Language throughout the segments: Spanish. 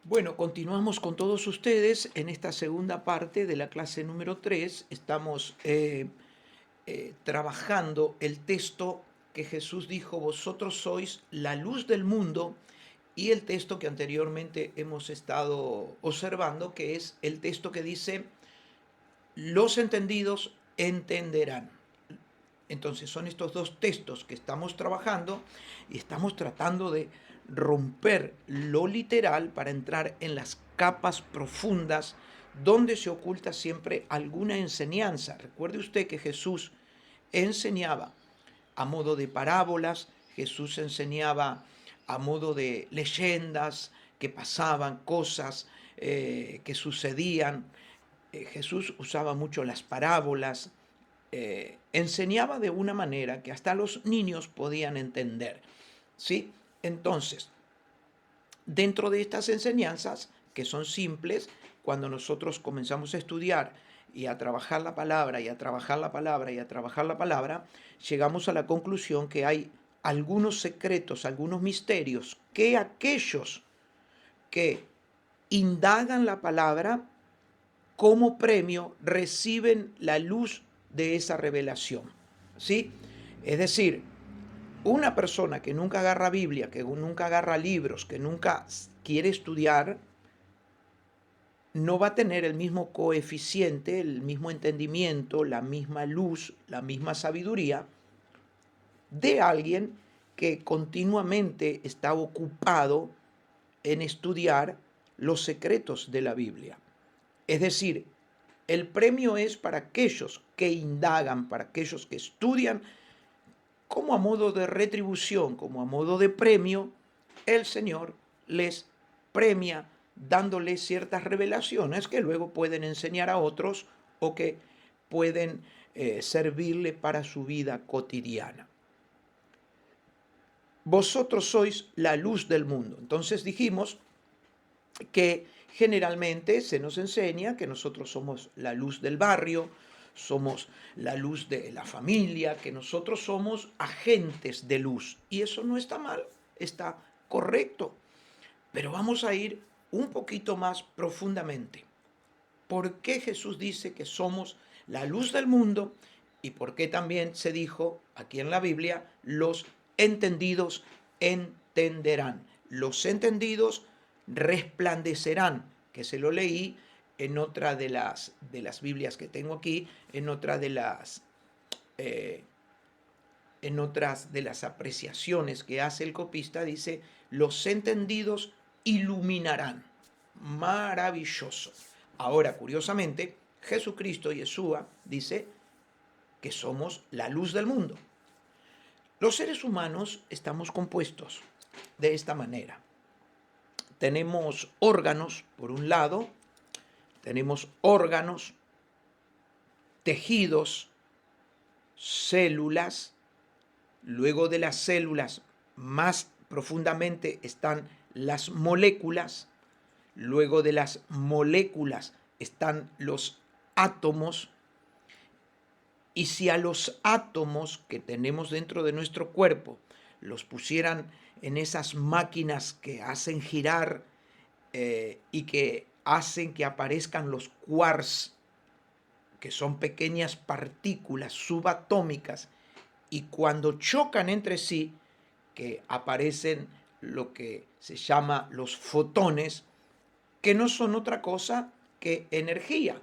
Bueno, continuamos con todos ustedes en esta segunda parte de la clase número 3. Estamos trabajando el texto que Jesús dijo, vosotros sois la luz del mundo, y el texto que anteriormente hemos estado observando, que es el texto que dice, los entendidos entenderán. Entonces son estos dos textos que estamos trabajando y estamos tratando de romper lo literal para entrar en las capas profundas donde se oculta siempre alguna enseñanza. Recuerde usted que Jesús enseñaba a modo de parábolas, Jesús enseñaba a modo de leyendas que pasaban, cosas que sucedían. Jesús usaba mucho las parábolas, enseñaba de una manera que hasta los niños podían entender, ¿sí? Entonces, dentro de estas enseñanzas, que son simples, cuando nosotros comenzamos a estudiar y a trabajar la palabra, y a trabajar la palabra, y a trabajar la palabra, llegamos a la conclusión que hay algunos secretos, algunos misterios, que aquellos que indagan la palabra como premio reciben la luz de esa revelación. ¿Sí? Es decir, una persona que nunca agarra Biblia, que nunca agarra libros, que nunca quiere estudiar, no va a tener el mismo coeficiente, el mismo entendimiento, la misma luz, la misma sabiduría de alguien que continuamente está ocupado en estudiar los secretos de la Biblia. Es decir, el premio es para aquellos que indagan, para aquellos que estudian, como a modo de retribución, como a modo de premio, el Señor les premia dándoles ciertas revelaciones que luego pueden enseñar a otros o que pueden servirle para su vida cotidiana. Vosotros sois la luz del mundo. Entonces dijimos que generalmente se nos enseña que nosotros somos la luz del barrio, somos la luz de la familia, que nosotros somos agentes de luz. Y eso no está mal, está correcto. Pero vamos a ir un poquito más profundamente. ¿Por qué Jesús dice que somos la luz del mundo? ¿Y por qué también se dijo aquí en la Biblia, los entendidos entenderán? Los entendidos resplandecerán, que se lo leí en otra de las Biblias que tengo aquí, en otra eh, en otras de las apreciaciones que hace el copista, dice, los entendidos iluminarán. Maravilloso. Ahora, curiosamente, Jesucristo, Yeshua, dice que somos la luz del mundo. Los seres humanos estamos compuestos de esta manera. Tenemos órganos, por un lado, tenemos órganos, tejidos, células. Luego de las células, más profundamente están las moléculas. Luego de las moléculas están los átomos. Y si a los átomos que tenemos dentro de nuestro cuerpo los pusieran en esas máquinas que hacen girar y que hacen que aparezcan los quarks, que son pequeñas partículas subatómicas, y cuando chocan entre sí, que aparecen lo que se llama los fotones, que no son otra cosa que energía.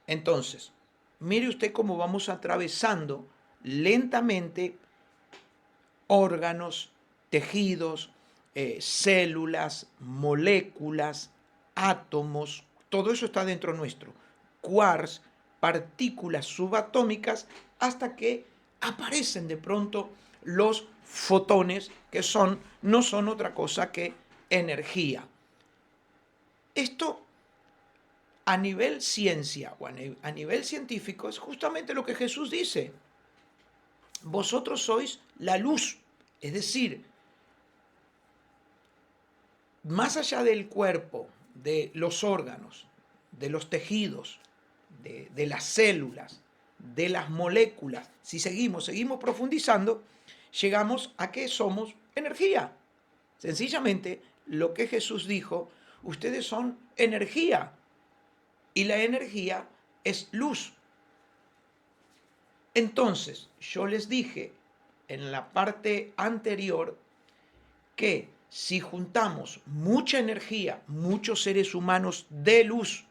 Entonces, mire usted cómo vamos atravesando lentamente órganos, tejidos, células, moléculas, átomos, todo eso está dentro nuestro. Quarks, partículas subatómicas, hasta que aparecen de pronto los fotones, que no son otra cosa que energía. Esto a nivel ciencia o a nivel científico es justamente lo que Jesús dice. Vosotros sois la luz, es decir, más allá del cuerpo, de los órganos, de los tejidos, de las células, de las moléculas, si seguimos profundizando, llegamos a que somos energía. Sencillamente, lo que Jesús dijo, Ustedes son energía y la energía es luz. Entonces, yo les dije en la parte anterior que si juntamos mucha energía, muchos seres humanos de luz,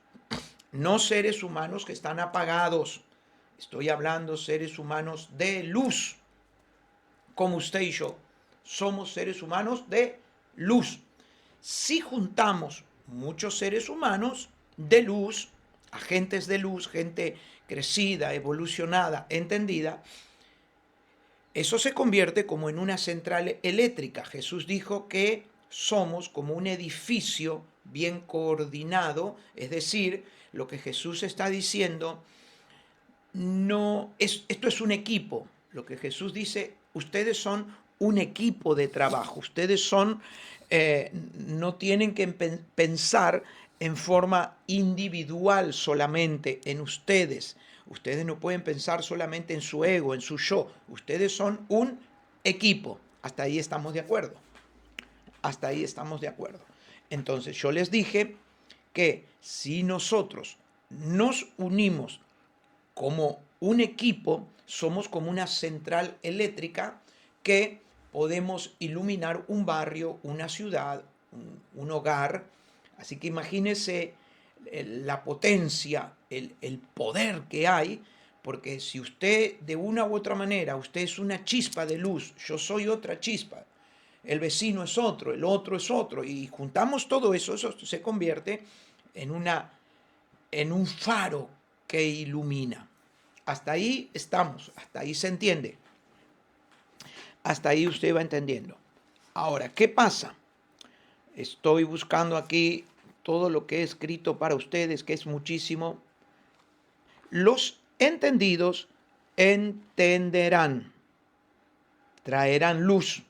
no seres humanos que están apagados, estoy hablando seres humanos de luz, como usted y yo, somos seres humanos de luz. Si juntamos muchos seres humanos de luz, agentes de luz, gente crecida, evolucionada, entendida, eso se convierte como en una central eléctrica. Jesús dijo que somos como un edificio bien coordinado, es decir, lo que Jesús está diciendo no es, esto es un equipo. Lo que Jesús dice, ustedes son un equipo de trabajo, ustedes son, no tienen que pensar en forma individual solamente en ustedes. Ustedes no pueden pensar solamente en su ego, en su yo. Ustedes son un equipo. Hasta ahí estamos de acuerdo. Hasta ahí estamos de acuerdo. Entonces yo les dije que si nosotros nos unimos como un equipo, somos como una central eléctrica que podemos iluminar un barrio, una ciudad, un hogar. Así que imagínese la potencia, el poder que hay, porque si usted de una u otra manera, usted es una chispa de luz, yo soy otra chispa, el vecino es otro, el otro es otro, y juntamos todo eso, eso se convierte en, en un faro que ilumina. Hasta ahí estamos, hasta ahí se entiende. Hasta ahí usted va entendiendo. Ahora, ¿qué pasa? Estoy buscando aquí todo lo que he escrito para ustedes, que es muchísimo. Los entendidos entenderán, traerán luz.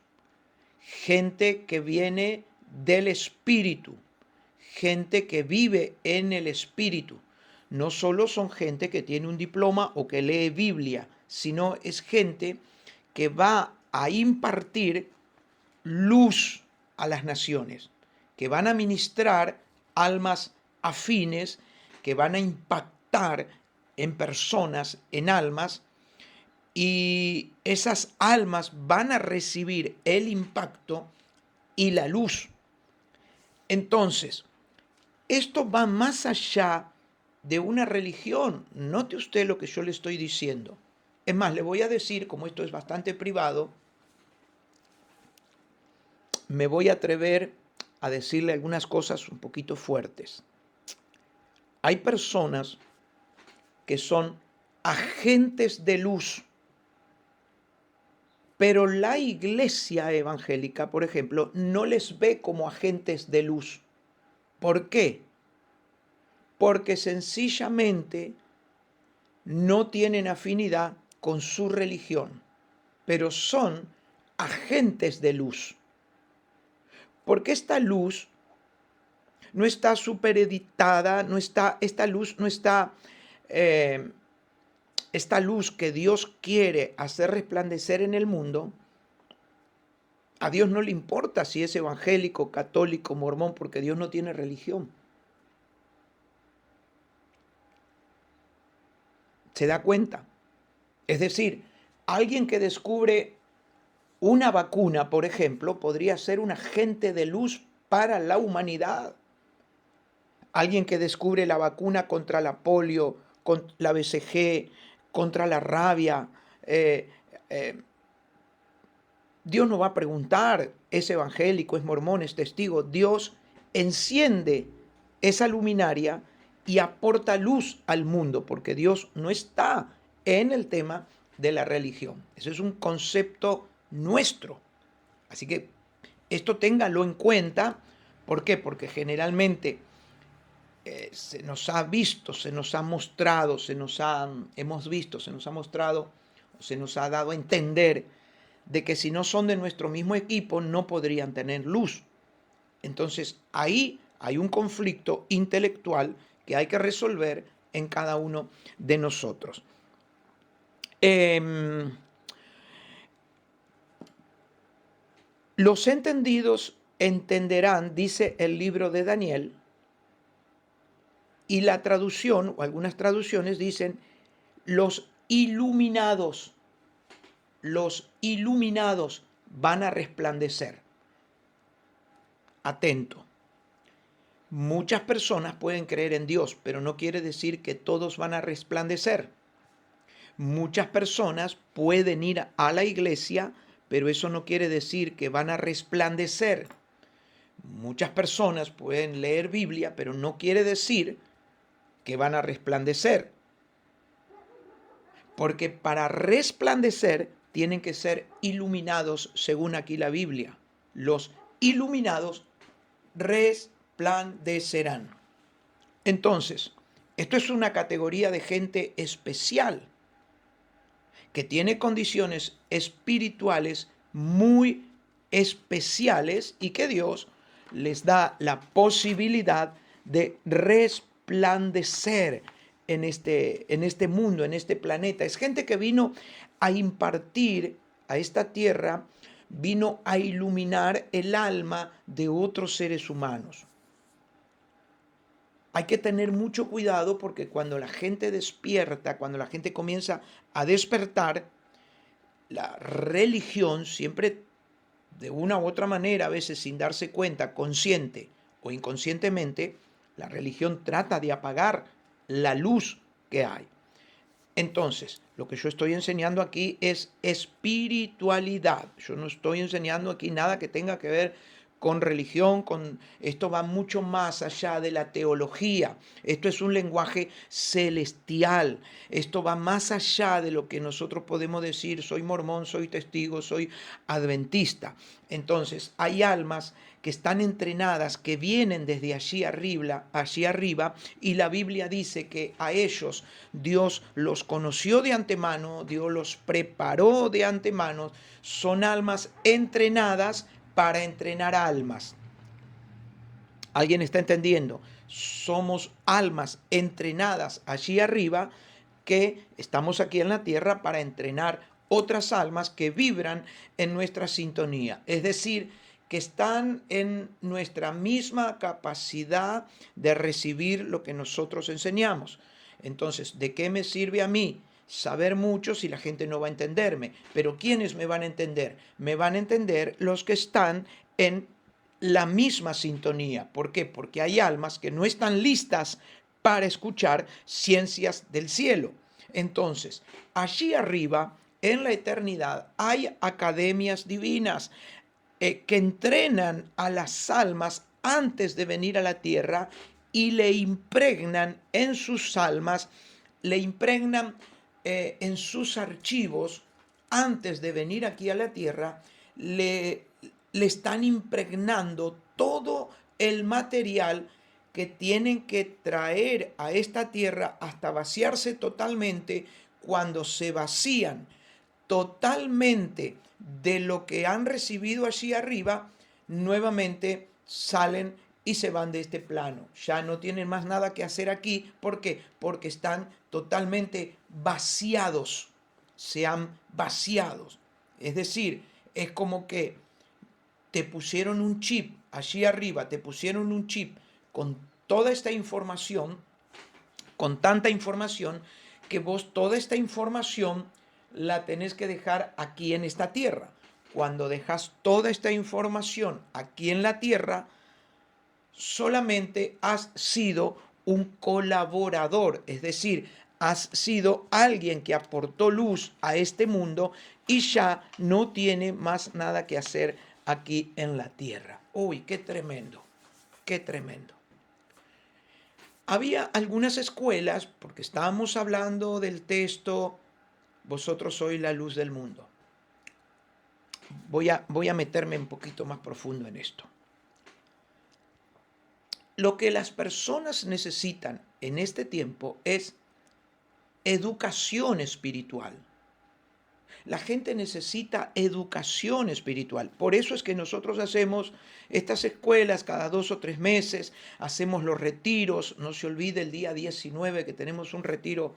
Gente que viene del Espíritu, gente que vive en el Espíritu. No solo son gente que tiene un diploma o que lee Biblia, sino es gente que va a impartir luz a las naciones, que van a ministrar almas afines, que van a impactar en personas, en almas, y esas almas van a recibir el impacto y la luz. Entonces, esto va más allá de una religión. Note usted lo que yo le estoy diciendo. Es más, le voy a decir, como esto es bastante privado, me voy a atrever a decirle algunas cosas un poquito fuertes. Hay personas que son agentes de luz, pero la iglesia evangélica, por ejemplo, no les ve como agentes de luz. ¿Por qué? Porque sencillamente no tienen afinidad con su religión, pero son agentes de luz. Porque esta luz no está supereditada, no está, esta luz no está, esta luz que Dios quiere hacer resplandecer en el mundo, a Dios no le importa si es evangélico, católico, mormón, porque Dios no tiene religión. ¿Se da cuenta? Es decir, alguien que descubre una vacuna, por ejemplo, podría ser un agente de luz para la humanidad. Alguien que descubre la vacuna contra la polio, contra la BCG, contra la rabia. Dios no va a preguntar, ¿es evangélico, es mormón, es testigo? Dios enciende esa luminaria y aporta luz al mundo, porque Dios no está en el tema de la religión. Eso es un concepto nuestro. Así que esto téngalo en cuenta. ¿Por qué? Porque generalmente se nos ha visto, se nos ha mostrado, hemos visto, se nos ha mostrado, se nos ha dado a entender de que si no son de nuestro mismo equipo no podrían tener luz. Entonces ahí hay un conflicto intelectual que hay que resolver en cada uno de nosotros. Los entendidos entenderán, dice el libro de Daniel, y la traducción, o algunas traducciones dicen, los iluminados van a resplandecer. Atento. Muchas personas pueden creer en Dios, pero no quiere decir que todos van a resplandecer. Muchas personas pueden ir a la iglesia, pero eso no quiere decir que van a resplandecer. Muchas personas pueden leer Biblia, pero no quiere decir que van a resplandecer. Porque para resplandecer tienen que ser iluminados, según aquí la Biblia. Los iluminados resplandecerán. Entonces, esto es una categoría de gente especial que tiene condiciones espirituales muy especiales y que Dios les da la posibilidad de resplandecer en este mundo, en este planeta. Es gente que vino a impartir a esta tierra, vino a iluminar el alma de otros seres humanos. Hay que tener mucho cuidado porque cuando la gente despierta, cuando la gente comienza a despertar, la religión siempre de una u otra manera, a veces sin darse cuenta, consciente o inconscientemente, la religión trata de apagar la luz que hay. Entonces, lo que yo estoy enseñando aquí es espiritualidad. Yo no estoy enseñando aquí nada que tenga que ver con religión, esto va mucho más allá de la teología. Esto es un lenguaje celestial. Esto va más allá de lo que nosotros podemos decir, soy mormón, soy testigo, soy adventista. Entonces, hay almas que están entrenadas, que vienen desde allí arriba, y la Biblia dice que a ellos Dios los conoció de antemano, Dios los preparó de antemano, son almas entrenadas para entrenar almas. ¿Alguien está entendiendo? Somos almas entrenadas allí arriba que estamos aquí en la tierra para entrenar otras almas que vibran en nuestra sintonía. Es decir, que están en nuestra misma capacidad de recibir lo que nosotros enseñamos. Entonces, ¿de qué me sirve a mí saber mucho si la gente no va a entenderme? Pero ¿quiénes me van a entender? Me van a entender los que están en la misma sintonía. ¿Por qué? Porque hay almas que no están listas para escuchar ciencias del cielo. Entonces, allí arriba, en la eternidad, hay academias divinas que entrenan a las almas antes de venir a la tierra y le impregnan en sus almas, le impregnan en sus archivos antes de venir aquí a la tierra, le están impregnando todo el material que tienen que traer a esta tierra hasta vaciarse totalmente. Cuando se vacían totalmente de lo que han recibido allí arriba, nuevamente salen y se van de este plano. Ya no tienen más nada que hacer aquí. ¿Por qué? Porque están totalmente vaciados. Se han vaciado. Es decir, es como que te pusieron un chip allí arriba, te pusieron un chip con toda esta información, con tanta información, que vos toda esta información la tenés que dejar aquí en esta tierra. Cuando dejas toda esta información aquí en la tierra, solamente has sido un colaborador, es decir, has sido alguien que aportó luz a este mundo y ya no tiene más nada que hacer aquí en la tierra. Uy, qué tremendo, qué tremendo. Había algunas escuelas, porque estábamos hablando del texto, vosotros sois la luz del mundo. Voy a meterme un poquito más profundo en esto. Lo que las personas necesitan en este tiempo es educación espiritual. La gente necesita educación espiritual. Por eso es que nosotros hacemos estas escuelas cada 2 o 3 meses, hacemos los retiros. No se olvide el día 19 que tenemos un retiro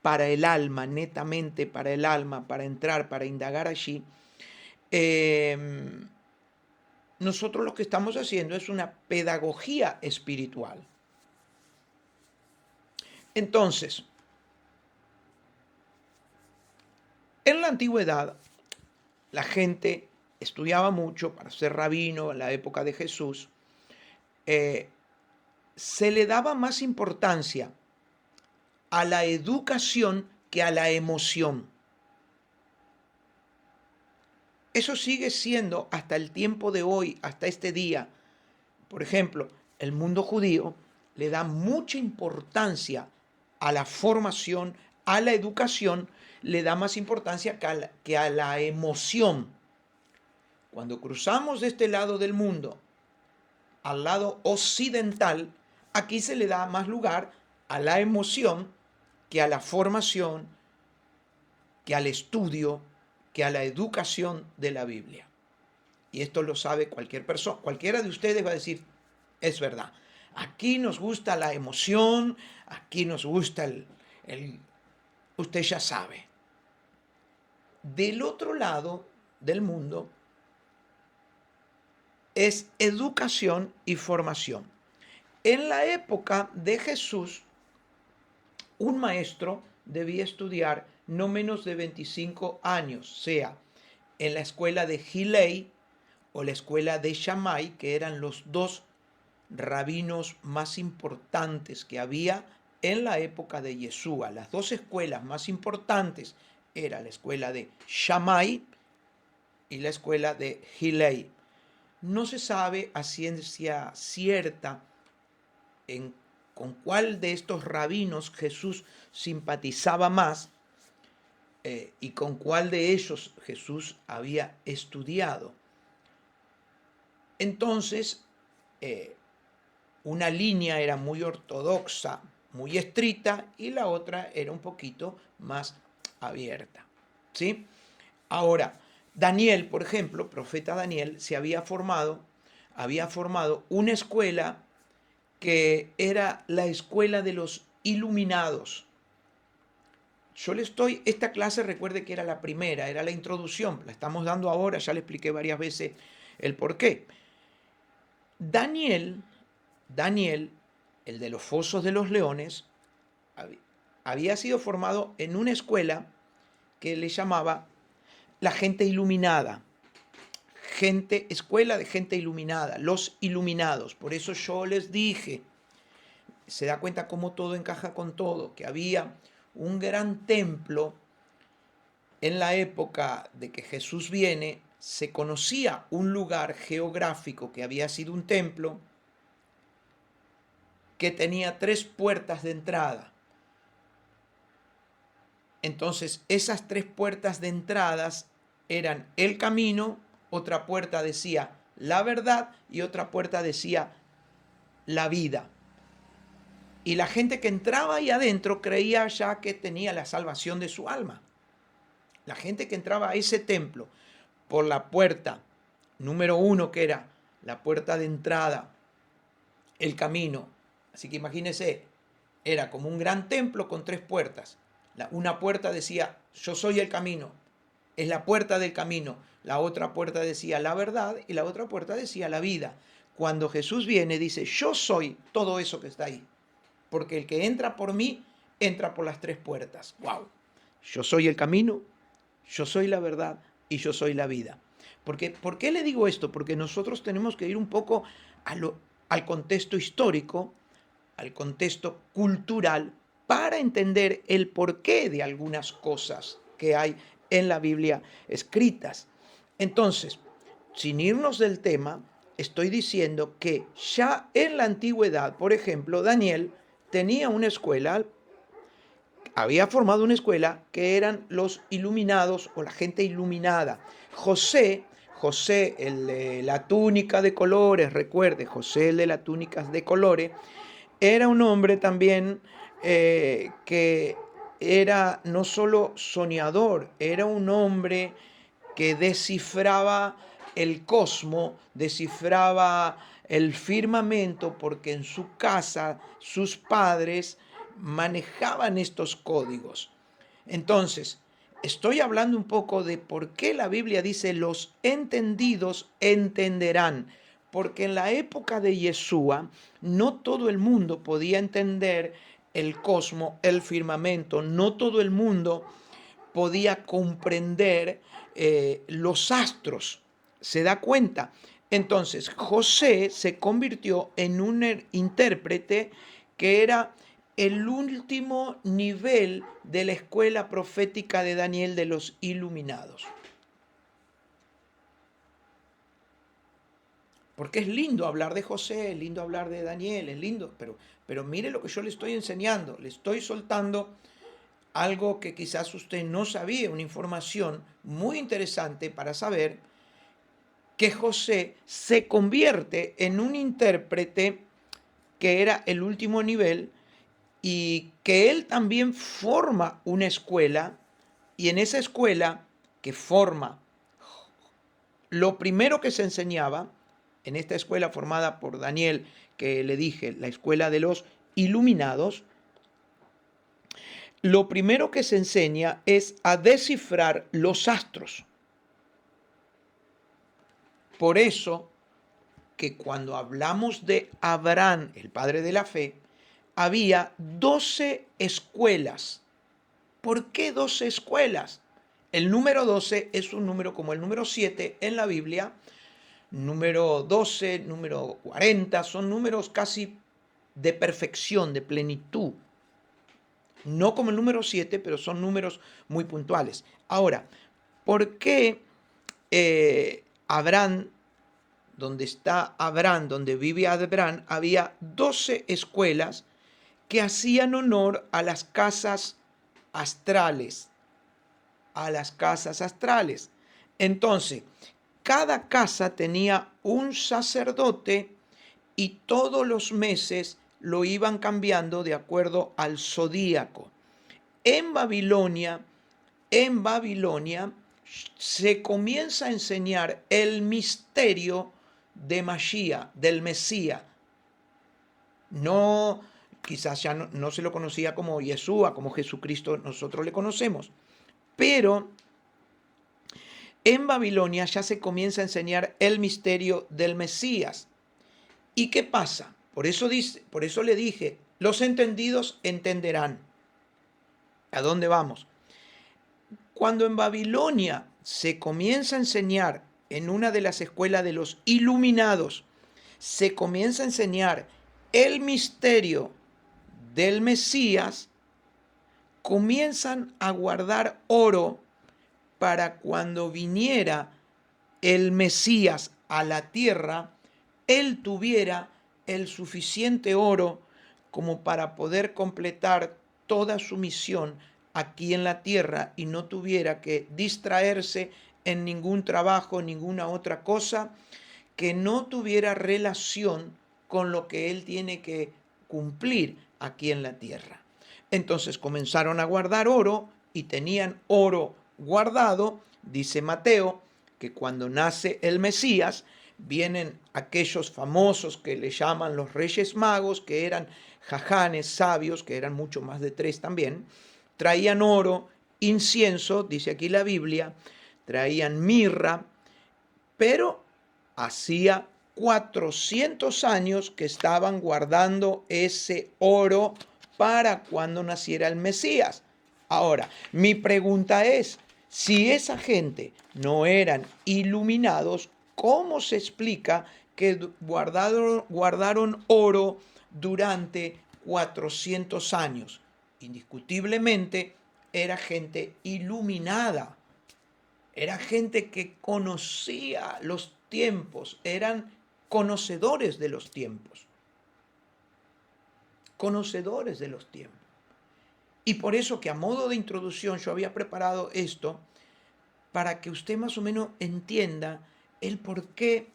para el alma, netamente para el alma, para entrar, para indagar allí. nosotros lo que estamos haciendo es una pedagogía espiritual. Entonces, en la antigüedad, la gente estudiaba mucho para ser rabino en la época de Jesús. eh, Se le daba más importancia a la educación que a la emoción. Eso sigue siendo hasta el tiempo de hoy, hasta este día. Por ejemplo, el mundo judío le da mucha importancia a la formación, a la educación, le da más importancia que a la emoción. Cuando cruzamos de este lado del mundo al lado occidental, aquí se le da más lugar a la emoción que a la formación, que al estudio, que a la educación de la Biblia. Y esto lo sabe cualquier persona. Cualquiera de ustedes va a decir, es verdad. Aquí nos gusta la emoción, aquí nos gusta usted ya sabe. Del otro lado del mundo es educación y formación. En la época de Jesús, un maestro debía estudiar no menos de 25 años, sea en la escuela de Hillel o la escuela de Shammai, que eran los dos rabinos más importantes que había en la época de Yeshua. Las dos escuelas más importantes eran la escuela de Shammai y la escuela de Hillel. No se sabe a ciencia cierta con cuál de estos rabinos Jesús simpatizaba más y con cuál de ellos Jesús había estudiado. Entonces, una línea era muy ortodoxa, muy estricta, y la otra era un poquito más abierta. ¿Sí? Ahora, Daniel, por ejemplo, profeta Daniel, había formado una escuela que era la escuela de los iluminados. Esta clase recuerde que era la primera, era la introducción, la estamos dando ahora, ya le expliqué varias veces el por qué. Daniel, el de los fosos de los leones, había sido formado en una escuela que le llamaba la gente iluminada. Escuela de gente iluminada, los iluminados. Por eso yo les dije, se da cuenta cómo todo encaja con todo, que había un gran templo en la época de que Jesús viene. Se conocía un lugar geográfico que había sido un templo que tenía 3 puertas de entrada. Entonces, esas 3 puertas de entradas eran el camino, otra puerta decía la verdad y otra puerta decía la vida. Y la gente que entraba ahí adentro creía ya que tenía la salvación de su alma. La gente que entraba a ese templo por la puerta número 1, que era la puerta de entrada, el camino. Así que imagínense, era como un gran templo con 3 puertas. Una puerta decía, yo soy el camino, es la puerta del camino. La otra puerta decía la verdad y la otra puerta decía la vida. Cuando Jesús viene, dice, yo soy todo eso que está ahí. Porque el que entra por mí, entra por las 3 puertas. ¡Wow! Yo soy el camino, yo soy la verdad y yo soy la vida. ¿Por qué le digo esto? Porque nosotros tenemos que ir un poco al contexto histórico, al contexto cultural, para entender el porqué de algunas cosas que hay en la Biblia escritas. Entonces, sin irnos del tema, estoy diciendo que ya en la antigüedad, por ejemplo, Daniel tenía una escuela, había formado una escuela que eran los iluminados o la gente iluminada. José, el de la túnica de colores, recuerde, José el de las túnicas de colores, era un hombre también que era no solo soñador, era un hombre que descifraba el cosmos, descifraba el firmamento, porque en su casa sus padres manejaban estos códigos. Entonces, estoy hablando un poco de por qué la Biblia dice los entendidos entenderán. Porque en la época de Yeshua no todo el mundo podía entender el cosmos, el firmamento, no todo el mundo podía comprender los astros. ¿Se da cuenta? Entonces, José se convirtió en un intérprete que era el último nivel de la escuela profética de Daniel de los iluminados. Porque es lindo hablar de José, es lindo hablar de Daniel, es lindo, pero mire lo que yo le estoy enseñando, le estoy soltando algo que quizás usted no sabía, una información muy interesante para saber que José se convierte en un intérprete que era el último nivel y que él también forma una escuela y en esa escuela que forma, lo primero que se enseñaba en esta escuela formada por Daniel, que le dije, la escuela de los iluminados, lo primero que se enseña es a descifrar los astros. Por eso que cuando hablamos de Abraham, el padre de la fe, había 12 escuelas. ¿Por qué 12 escuelas? El número 12 es un número como el número 7 en la Biblia, número 12, número 40, son números casi de perfección, de plenitud. No como el número 7, pero son números muy puntuales. Ahora, ¿por qué Abraham, donde está Abraham, donde vive Abraham, había 12 escuelas que hacían honor a las casas astrales? A las casas astrales. Entonces, cada casa tenía un sacerdote y todos los meses lo iban cambiando de acuerdo al zodíaco. En Babilonia, en Babilonia se comienza a enseñar el misterio de Mashiach, del Mesías. No, quizás ya no se lo conocía como Yeshua, como Jesucristo nosotros le conocemos, pero en Babilonia ya se comienza a enseñar el misterio del Mesías. ¿Y qué pasa? Por eso le dije, los entendidos entenderán. ¿A dónde vamos? Cuando en Babilonia se comienza a enseñar en una de las escuelas de los iluminados, se comienza a enseñar el misterio del Mesías, comienzan a guardar oro para cuando viniera el Mesías a la tierra, él tuviera el suficiente oro como para poder completar toda su misión aquí en la tierra y no tuviera que distraerse en ningún trabajo, ninguna otra cosa, que no tuviera relación con lo que él tiene que cumplir aquí en la tierra. Entonces comenzaron a guardar oro y tenían oro guardado, dice Mateo, que cuando nace el Mesías, vienen aquellos famosos que le llaman los Reyes Magos, que eran jajanes sabios, que eran mucho más de 3 también, traían oro, incienso, dice aquí la Biblia, traían mirra, pero hacía 400 años que estaban guardando ese oro para cuando naciera el Mesías. Ahora, mi pregunta es, si esa gente no eran iluminados, ¿cómo se explica que guardaron oro durante 400 años? Indiscutiblemente era gente iluminada, era gente que conocía los tiempos, eran conocedores de los tiempos, conocedores de los tiempos. Y por eso que a modo de introducción yo había preparado esto para que usted más o menos entienda el por qué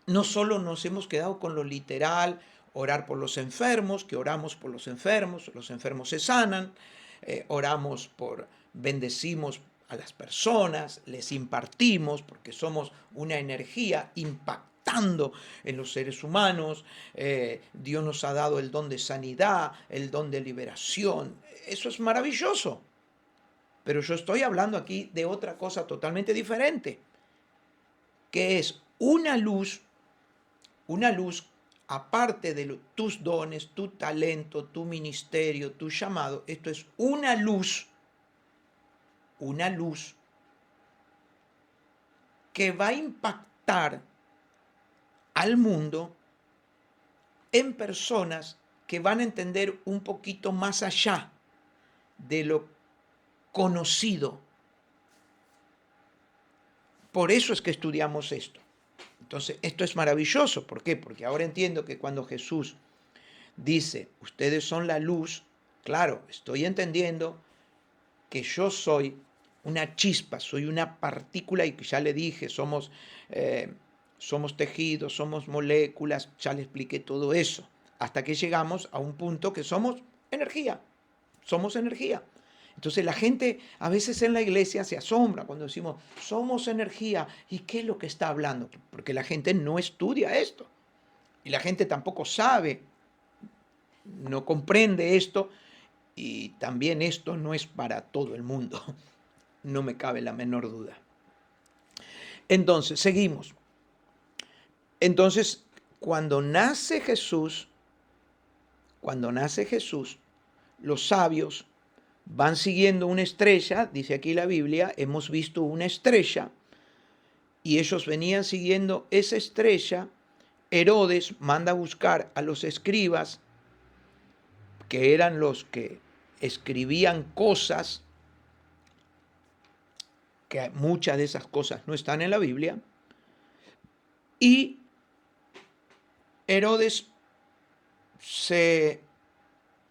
no solo nos hemos quedado con lo literal, orar por los enfermos, que oramos por los enfermos se sanan, oramos por, bendecimos a las personas, les impartimos, porque somos una energía impactando en los seres humanos. Dios nos ha dado el don de sanidad, el don de liberación. Eso es maravilloso. Pero yo estoy hablando aquí de otra cosa totalmente diferente, que es una luz aparte de tus dones, tu talento, tu ministerio, tu llamado. Esto es una luz que va a impactar al mundo en personas que van a entender un poquito más allá de lo conocido. Por eso es que estudiamos esto. Entonces, esto es maravilloso. ¿Por qué? Porque ahora entiendo que cuando Jesús dice, ustedes son la luz, claro, estoy entendiendo que yo soy una chispa, soy una partícula y que ya le dije, somos tejidos, somos moléculas, ya le expliqué todo eso, hasta que llegamos a un punto que somos energía. Entonces la gente a veces en la iglesia se asombra cuando decimos, somos energía. ¿Y qué es lo que está hablando? Porque la gente no estudia esto. Y la gente tampoco sabe, no comprende esto. Y también esto no es para todo el mundo. No me cabe la menor duda. Entonces, seguimos. Entonces, cuando nace Jesús, los sabios van siguiendo una estrella, dice aquí la Biblia, hemos visto una estrella, y ellos venían siguiendo esa estrella. Herodes manda a buscar a los escribas, que eran los que escribían cosas, que muchas de esas cosas no están en la Biblia, y Herodes se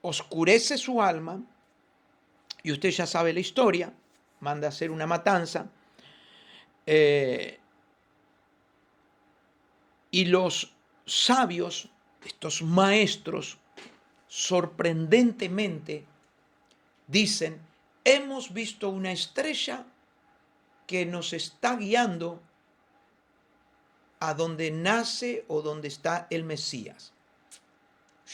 oscurece su alma, y usted ya sabe la historia, manda a hacer una matanza, y los sabios, estos maestros, sorprendentemente dicen, hemos visto una estrella que nos está guiando a donde nace o donde está el Mesías.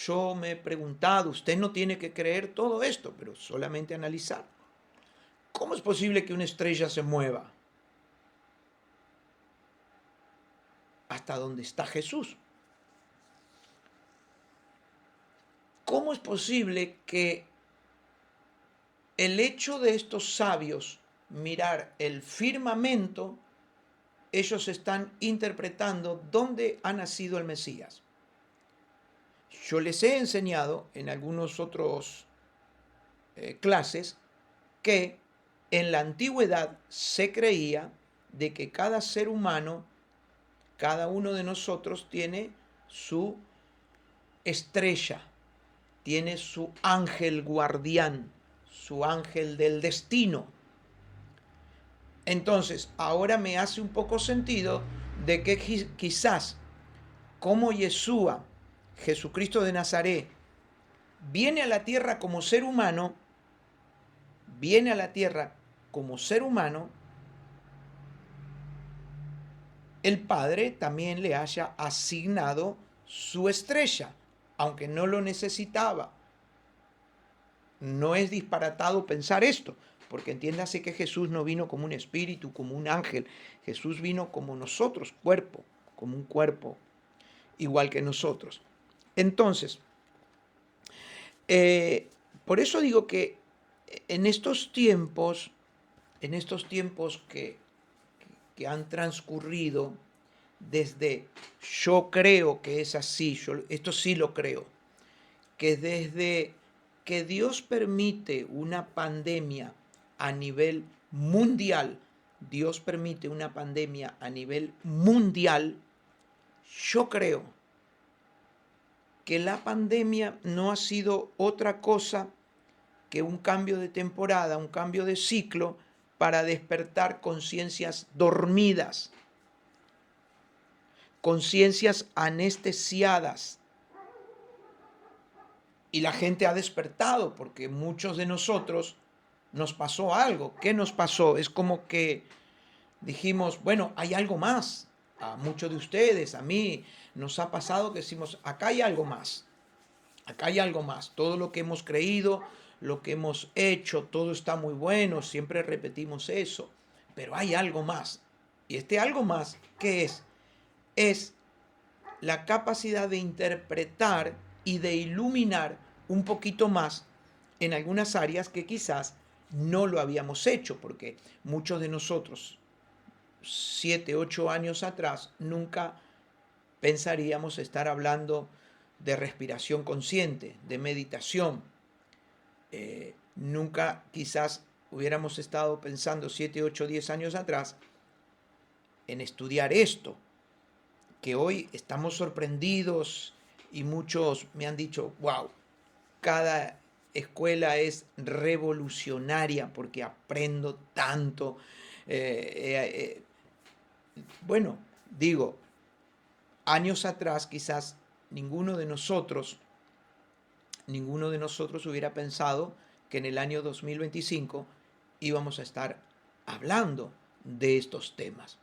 Yo me he preguntado, usted no tiene que creer todo esto, pero solamente analizar. ¿Cómo es posible que una estrella se mueva hasta donde está Jesús? ¿Cómo es posible que el hecho de estos sabios mirar el firmamento, ellos están interpretando dónde ha nacido el Mesías? Yo les he enseñado en algunos otros clases que en la antigüedad se creía de que cada ser humano, cada uno de nosotros tiene su estrella, tiene su ángel guardián, su ángel del destino. Entonces, ahora me hace un poco sentido de que quizás como Yeshua, Jesucristo de Nazaret, viene a la tierra como ser humano, el Padre también le haya asignado su estrella, aunque no lo necesitaba. No es disparatado pensar esto, porque entiéndase que Jesús no vino como un espíritu, como un ángel. Jesús vino como nosotros, como un cuerpo, igual que nosotros. Entonces, por eso digo que en estos tiempos que han transcurrido desde, yo creo que es así, esto sí lo creo, que desde que Dios permite una pandemia a nivel mundial, yo creo que la pandemia no ha sido otra cosa que un cambio de temporada, un cambio de ciclo para despertar conciencias dormidas, conciencias anestesiadas. Y la gente ha despertado porque muchos de nosotros nos pasó algo. ¿Qué nos pasó? Es como que dijimos, bueno, hay algo más. A muchos de ustedes, a mí, nos ha pasado que decimos, acá hay algo más. Acá hay algo más. Todo lo que hemos creído, lo que hemos hecho, todo está muy bueno, siempre repetimos eso, pero hay algo más. Y este algo más, ¿qué es? Es la capacidad de interpretar y de iluminar un poquito más en algunas áreas que quizás no lo habíamos hecho, porque muchos de nosotros, 7, 8 años atrás, nunca pensaríamos estar hablando de respiración consciente, de meditación. Nunca quizás hubiéramos estado pensando 7, 8, 10 años atrás en estudiar esto, que hoy estamos sorprendidos y muchos me han dicho, wow, cada escuela es revolucionaria porque aprendo tanto. Eh, eh, bueno, digo, años atrás quizás ninguno de nosotros hubiera pensado que en el año 2025 íbamos a estar hablando de estos temas.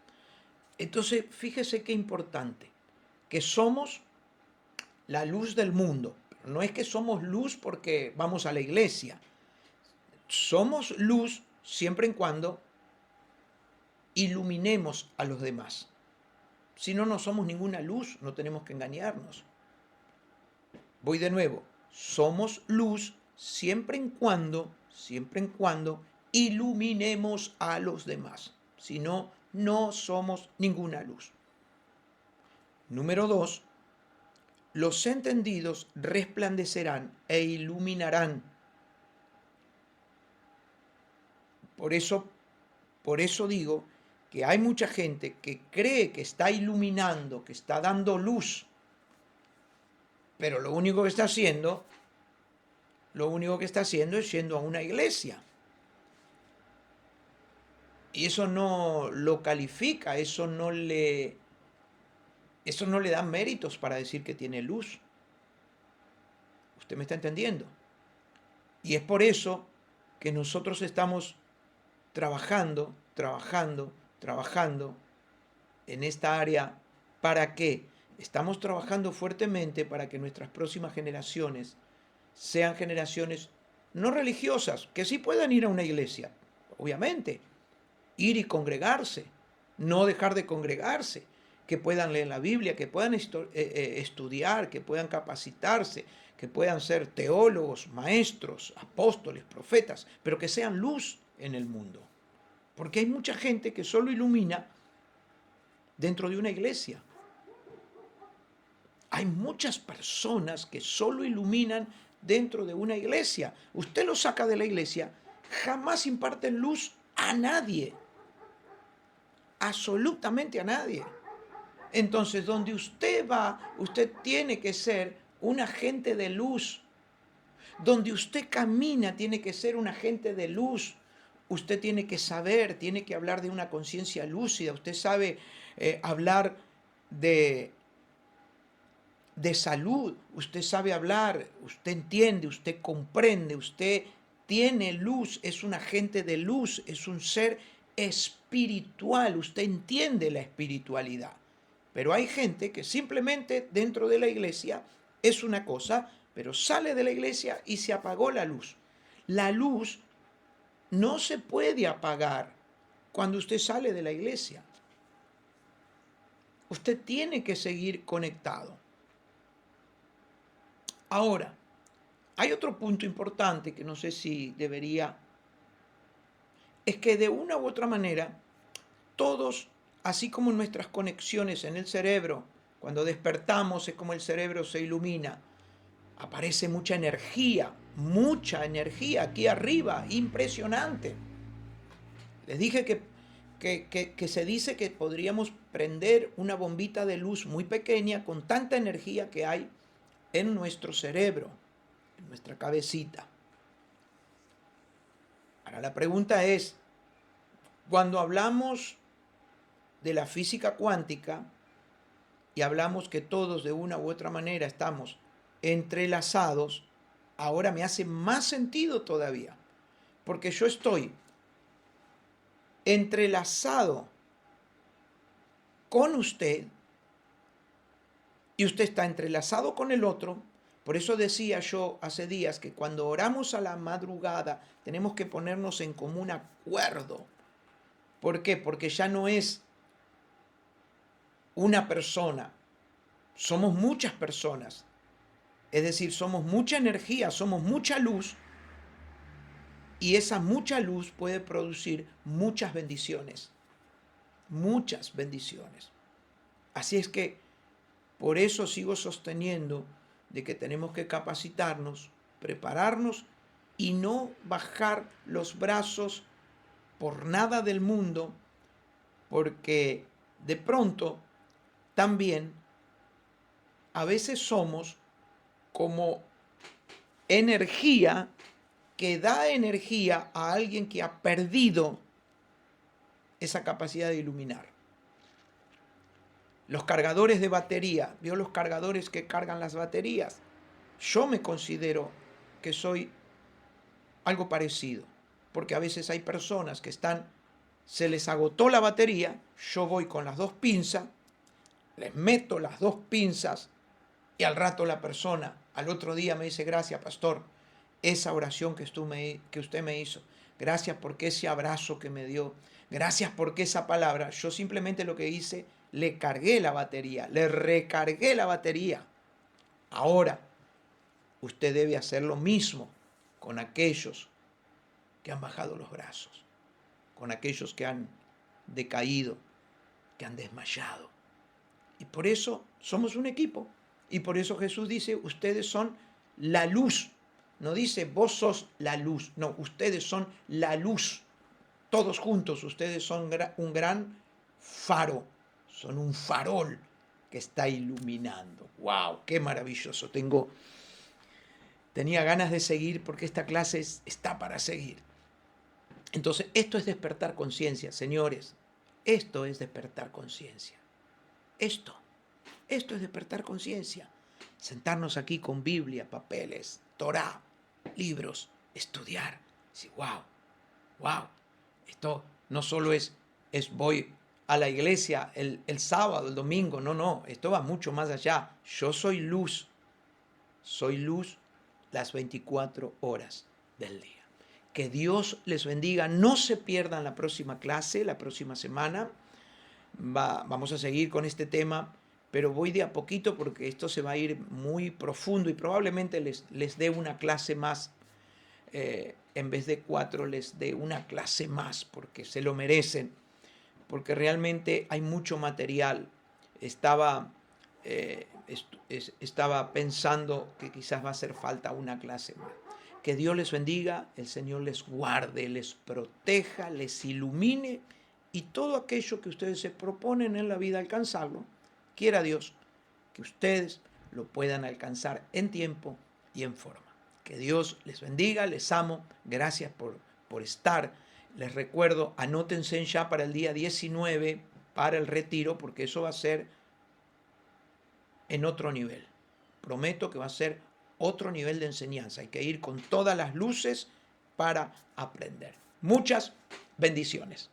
Entonces, fíjese qué importante, que somos la luz del mundo. No es que somos luz porque vamos a la iglesia. Somos luz siempre y cuando iluminemos a los demás. Si no, no somos ninguna luz, no tenemos que engañarnos. Voy de nuevo. Somos luz siempre en cuando iluminemos a los demás. Si no, no somos ninguna luz. Número 2, los entendidos resplandecerán e iluminarán. Por eso, por eso digo que hay mucha gente que cree que está iluminando, que está dando luz, pero lo único que está haciendo es yendo a una iglesia. Y eso no lo califica, eso no le da méritos para decir que tiene luz. ¿Usted me está entendiendo? Y es por eso que nosotros estamos trabajando en esta área. ¿Para qué? Estamos trabajando fuertemente para que nuestras próximas generaciones sean generaciones no religiosas, que sí puedan ir a una iglesia, obviamente, ir y congregarse, no dejar de congregarse, que puedan leer la Biblia, que puedan estudiar, que puedan capacitarse, que puedan ser teólogos, maestros, apóstoles, profetas, pero que sean luz en el mundo. Porque hay mucha gente que solo ilumina dentro de una iglesia. Hay muchas personas que solo iluminan dentro de una iglesia. Usted lo saca de la iglesia, jamás imparten luz a nadie. Absolutamente a nadie. Entonces, donde usted va, usted tiene que ser un agente de luz. Donde usted camina, tiene que ser un agente de luz. Usted tiene que saber, tiene que hablar de una conciencia lúcida. Usted sabe hablar de salud. Usted sabe hablar, usted entiende, usted comprende, usted tiene luz, es un agente de luz, es un ser espiritual. Usted entiende la espiritualidad. Pero hay gente que simplemente dentro de la iglesia es una cosa, pero sale de la iglesia y se apagó la luz. La luz no se puede apagar cuando usted sale de la iglesia. Usted tiene que seguir conectado. Ahora, hay otro punto importante que no sé si debería, es que de una u otra manera, todos, así como nuestras conexiones en el cerebro, cuando despertamos es como el cerebro se ilumina, aparece mucha energía aquí arriba, impresionante. Les dije que se dice que podríamos prender una bombita de luz muy pequeña con tanta energía que hay en nuestro cerebro, en nuestra cabecita. Ahora la pregunta es, cuando hablamos de la física cuántica y hablamos que todos de una u otra manera estamos entrelazados, ahora me hace más sentido todavía, porque yo estoy entrelazado con usted y usted está entrelazado con el otro, Por eso decía yo hace días que cuando oramos a la madrugada tenemos que ponernos en común acuerdo. ¿Por qué? Porque ya no es una persona, somos muchas personas. Es decir, somos mucha energía, somos mucha luz, y esa mucha luz puede producir muchas bendiciones. Muchas bendiciones. Así es que por eso sigo sosteniendo de que tenemos que capacitarnos, prepararnos y no bajar los brazos por nada del mundo, porque de pronto también a veces somos como energía que da energía a alguien que ha perdido esa capacidad de iluminar. Los cargadores de batería, ¿vio los cargadores que cargan las baterías? Yo me considero que soy algo parecido, porque a veces hay personas que se les agotó la batería, yo voy con las dos pinzas, les meto las dos pinzas y al rato la persona, al otro día me dice, gracias pastor, esa oración que usted me hizo, gracias porque ese abrazo que me dio, gracias porque esa palabra, yo simplemente lo que hice, le cargué la batería, le recargué la batería. Ahora, usted debe hacer lo mismo con aquellos que han bajado los brazos, con aquellos que han decaído, que han desmayado. Y por eso somos un equipo. Y por eso Jesús dice, ustedes son la luz. No dice, vos sos la luz. No, ustedes son la luz. Todos juntos, ustedes son un gran faro. Son un farol que está iluminando. ¡Wow! ¡Qué maravilloso! Tenía ganas de seguir porque esta clase está para seguir. Entonces, esto es despertar conciencia, señores. Esto es despertar conciencia. Esto es despertar conciencia. Sentarnos aquí con Biblia, papeles, Torá, libros, estudiar. Sí, wow. Esto no solo es voy a la iglesia el sábado, el domingo. No. Esto va mucho más allá. Yo soy luz. Soy luz las 24 horas del día. Que Dios les bendiga. No se pierdan la próxima clase, la próxima semana. Vamos a seguir con este tema, pero voy de a poquito porque esto se va a ir muy profundo y probablemente les dé una clase más. En vez de 4, les dé una clase más porque se lo merecen, porque realmente hay mucho material. Estaba pensando que quizás va a hacer falta una clase más. Que Dios les bendiga, el Señor les guarde, les proteja, les ilumine y todo aquello que ustedes se proponen en la vida alcanzarlo, quiera Dios que ustedes lo puedan alcanzar en tiempo y en forma. Que Dios les bendiga, les amo, gracias por estar. Les recuerdo, anótense ya para el día 19, para el retiro, porque eso va a ser en otro nivel. Prometo que va a ser otro nivel de enseñanza. Hay que ir con todas las luces para aprender. Muchas bendiciones.